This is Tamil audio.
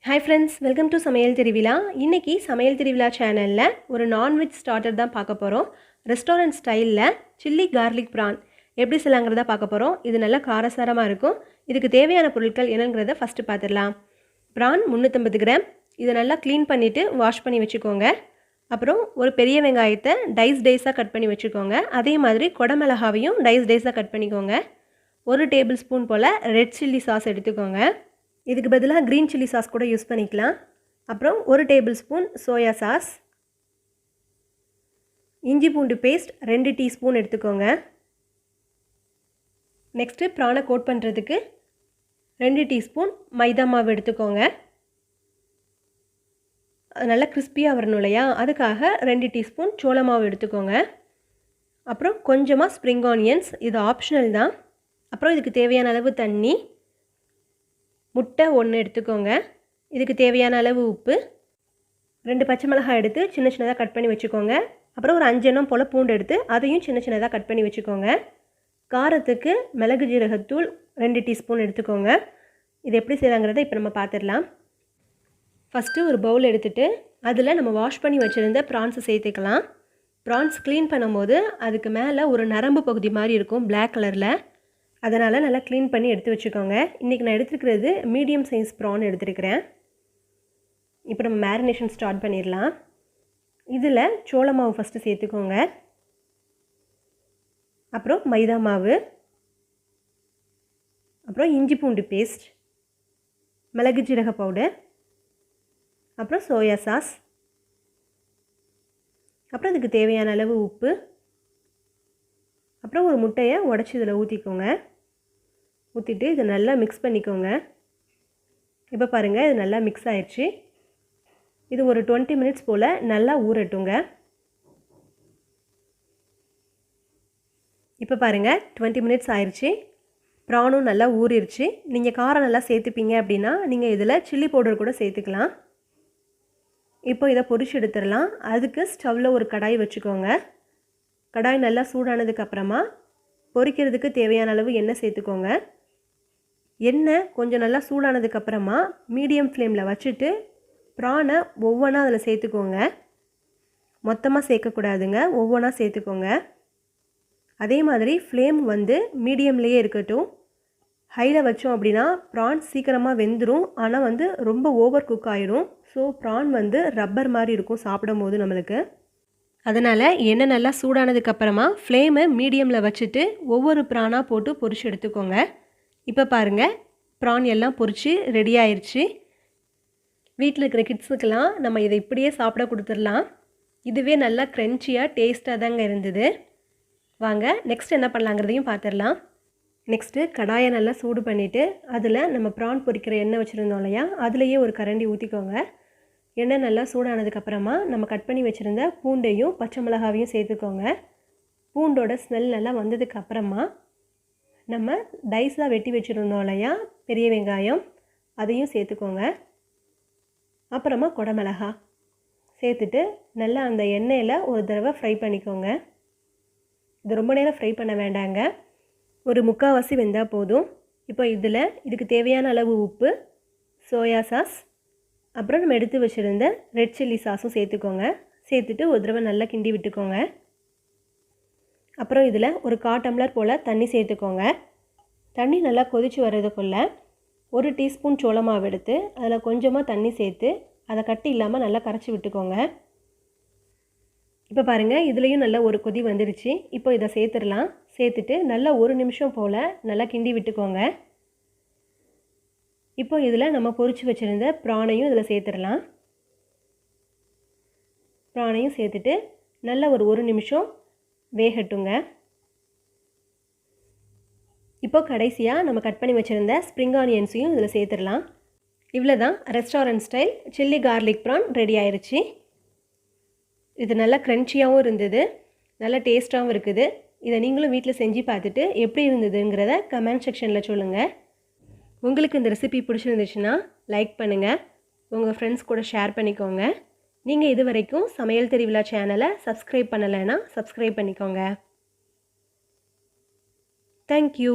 Hi friends, welcome to SamaiyalThiruvizha. இன்னைக்கு SamaiyalThiruvizha சேனல்ல ஒரு நான்வெஜ் ஸ்டார்டர் தான் பார்க்க போறோம். ரெஸ்டாரன்ட் ஸ்டைல்ல சில்லி கார்லிக் பிரான் எப்படி செய்யலாம்ங்கறத பார்க்க போறோம். இது நல்ல காரசாரமா இருக்கும். இதுக்கு தேவையான பொருட்கள் என்னங்கறத ஃபர்ஸ்ட் பார்த்திடலாம். பிரான் 350 கிராம். இத நல்லா க்ளீன் பண்ணிட்டு வாஷ் பண்ணி வெச்சுக்கோங்க. அப்புறம் ஒரு பெரிய வெங்காயத்தை டைஸா கட் பண்ணி வெச்சுக்கோங்க. அதே மாதிரி கொடமிளகாவையும் டைஸா கட் பண்ணிக்கோங்க. 1 டேபிள்ஸ்பூன் போல ரெட் சில்லி சாஸ் எடுத்துக்கோங்க. இதுக்கு பதிலா green chilli sauce கூட யூஸ் பண்ணிக்கலாம். அப்புறம் 1 டேபிள்ஸ்பூன் சோயா சாஸ். இஞ்சி பூண்டு பேஸ்ட் 2 டீஸ்பூன் எடுத்துக்கோங்க. நெக்ஸ்ட் பிரானை கோட் பண்றதுக்கு 2 டீஸ்பூன் மைதா மாவு எடுத்துக்கோங்க. நல்லா கிறிஸ்பியா வரணும் இல்லையா, அதுக்காக 2 டீஸ்பூன் சோள மாவு எடுத்துக்கோங்க. அப்புறம் கொஞ்சமா ஸ்ப்ரிங் ஆனியன்ஸ், இது ஆப்ஷனல் தான். அப்புறம் இதுக்கு தேவையான அளவு தண்ணி, முட்டை 1 எடுத்துக்கோங்க. இதுக்கு தேவையான அளவு உப்பு, 2 பச்சை மிளகாய் எடுத்து சின்ன சின்னதாக கட் பண்ணி வச்சுக்கோங்க. அப்புறம் ஒரு 5 எண்ணம் போல் பூண்டு எடுத்து அதையும் சின்ன சின்னதாக கட் பண்ணி வச்சுக்கோங்க. காரத்துக்கு மிளகு ஜீரகத்தூள் 2 டீஸ்பூன் எடுத்துக்கோங்க. இது எப்படி செய்யலாங்கிறத இப்போ நம்ம பார்த்துடலாம். ஃபஸ்ட்டு ஒரு பவுல் எடுத்துகிட்டு அதில் நம்ம வாஷ் பண்ணி வச்சுருந்த ப்ரான்ஸை சேர்த்துக்கலாம். ப்ரான்ஸ் க்ளீன் பண்ணும்போது அதுக்கு மேலே ஒரு நரம்பு பகுதி மாதிரி இருக்கும் பிளாக் கலரில், அதனால் நல்லா க்ளீன் பண்ணி எடுத்து வச்சுக்கோங்க. இன்றைக்கி நான் எடுத்துருக்கிறது மீடியம் சைஸ் ப்ரான் எடுத்துருக்கிறேன். இப்போ நம்ம மேரினேஷன் ஸ்டார்ட் பண்ணிடலாம். இதில் சோள மாவு ஃபஸ்ட்டு சேர்த்துக்கோங்க. அப்புறம் மைதா மாவு, அப்புறம் இஞ்சி பூண்டு பேஸ்ட், மிளகு ஜீரக பவுடர், அப்புறம் சோயா சாஸ், அப்புறம் இதுக்கு தேவையான அளவு உப்பு, அப்புறம் ஒரு முட்டையை உடச்சி இதில் ஊற்றிக்கோங்க. ஊற்றிட்டு இதை நல்லா மிக்ஸ் பண்ணிக்கோங்க. இப்போ பாருங்கள், இது நல்லா மிக்ஸ் ஆயிடுச்சு. இது ஒரு 20 மினிட்ஸ் போல் நல்லா ஊறட்டுங்க. இப்போ பாருங்கள் 20 மினிட்ஸ் ஆயிடுச்சு. ப்ரானும் நல்லா ஊறிடுச்சு. நீங்கள் காரம் நல்லா சேர்த்துப்பீங்க அப்படின்னா நீங்கள் இதில் சில்லி பவுடர் கூட சேர்த்துக்கலாம். இப்போ இதை பொரிச்சு எடுத்துடலாம். அதுக்கு ஸ்டவ்வில் ஒரு கடாய் வச்சுக்கோங்க. கடாய் நல்லா சூடானதுக்கப்புறமா பொரிக்கிறதுக்கு தேவையான அளவு எண்ணெய் சேர்த்துக்கோங்க. எண்ணெய் கொஞ்சம் நல்லா சூடானதுக்கப்புறமா மீடியம் ஃப்ளேமில் வச்சுட்டு ப்ரானை ஒவ்வொன்றா அதில் சேர்த்துக்கோங்க. மொத்தமாக சேர்க்கக்கூடாதுங்க, ஒவ்வொன்றா சேர்த்துக்கோங்க. அதே மாதிரி ஃப்ளேம் வந்து மீடியம்லேயே இருக்கட்டும். ஹையில் வச்சோம் அப்படின்னா ப்ரான் சீக்கிரமாக வெந்துடும், ஆனால் வந்து ரொம்ப ஓவர் குக் ஆகிடும். ஸோ ப்ரான் வந்து ரப்பர் மாதிரி இருக்கும் சாப்பிடும் போது நம்மளுக்கு. அதனால் எண்ணெய் நல்லா சூடானதுக்கப்புறமா ஃப்ளேமை மீடியமில் வச்சுட்டு ஒவ்வொரு ப்ரானாக போட்டு பொரிச்சு எடுத்துக்கோங்க. இப்போ பாருங்கள், ப்ரான் எல்லாம் பொரிச்சு ரெடி ஆயிடுச்சு. வீட்டில் இருக்கிற கிட்ஸுக்கெல்லாம் நம்ம இதை இப்படியே சாப்பிட கொடுத்துடலாம். இதுவே நல்லா க்ரன்ச்சியாக டேஸ்ட்டாக தாங்க இருந்தது. வாங்க நெக்ஸ்ட் என்ன பண்ணலாங்கிறதையும் பார்த்துடலாம். நெக்ஸ்ட்டு கடாயை நல்லா சூடு பண்ணிவிட்டு அதில் நம்ம ப்ரான் பொரிக்கிற எண்ணெய் வச்சுருந்தோம் இல்லையா, அதுலேயே ஒரு கரண்டி ஊற்றிக்கோங்க. எண்ணெய் நல்லா சூடானதுக்கப்புறமா நம்ம கட் பண்ணி வச்சுருந்த பூண்டையும் பச்சை மிளகாவையும் சேர்த்துக்கோங்க. பூண்டோட ஸ்மெல் நல்லா வந்ததுக்கப்புறமா நம்ம டைஸாக வெட்டி வச்சுருந்தோம் இல்லையா பெரிய வெங்காயம், அதையும் சேர்த்துக்கோங்க. அப்புறமா கொடமிளகா சேர்த்துட்டு நல்லா அந்த எண்ணெயில் ஒரு தடவை ஃப்ரை பண்ணிக்கோங்க. இது ரொம்ப நேரம் ஃப்ரை பண்ண வேண்டாங்க, ஒரு 3/4 வெந்தால் போதும். இப்போ இதுக்கு தேவையான அளவு உப்பு, சோயா சாஸ், அப்புறம் நம்ம எடுத்து வச்சுருந்த ரெட் சில்லி சாஸும் சேர்த்துக்கோங்க. சேர்த்துட்டு ஒரு தடவை நல்லா கிண்டி விட்டுக்கோங்க. அப்புறம் இதில் ஒரு 1/4 டம்ளர் போல் தண்ணி சேர்த்துக்கோங்க. தண்ணி நல்லா கொதித்து வர்றதுக்குள்ளே 1 டீஸ்பூன் சோள மாவு எடுத்து அதில் கொஞ்சமாக தண்ணி சேர்த்து அதை கட்டி இல்லாமல் நல்லா கரைச்சி விட்டுக்கோங்க. இப்போ பாருங்கள், இதுலேயும் நல்லா ஒரு கொதி வந்துடுச்சு. இப்போ இதை சேர்த்துடலாம். சேர்த்துட்டு நல்லா 1 நிமிஷம் போல் நல்லா கிண்டி விட்டுக்கோங்க. இப்போ இதில் நம்ம பொரிச்சு வச்சுருந்த ப்ரானையும் இதில் சேர்த்துடலாம். ப்ரானையும் சேர்த்துட்டு நல்லா ஒரு 1 நிமிஷம் வேகட்டுங்க. இப்போ கடைசியாக நம்ம கட் பண்ணி வச்சுருந்த ஸ்ப்ரிங் ஆனியன்ஸையும் இதில் சேர்த்துடலாம். இவ்வளோ தான் restaurant style chilli garlic PRAN ready ஆயிடுச்சு. இது நல்லா க்ரன்ச்சியாகவும் இருந்தது, நல்லா டேஸ்ட்டாகவும் இருக்குது. இதை நீங்களும் வீட்டில் செஞ்சு பார்த்துட்டு எப்படி இருந்ததுங்கிறத கமெண்ட் செக்ஷனில் சொல்லுங்கள். உங்களுக்கு இந்த ரெசிபி பிடிச்சிருந்துச்சுன்னா லைக் பண்ணுங்கள், உங்கள் ஃப்ரெண்ட்ஸ் கூட ஷேர் பண்ணிக்கோங்க. நீங்கள் இது வரைக்கும் சமையல் திருவிழா சேனலை சப்ஸ்கிரைப் பண்ணலைன்னா சப்ஸ்கிரைப் பண்ணிக்கோங்க. தேங்க்யூ.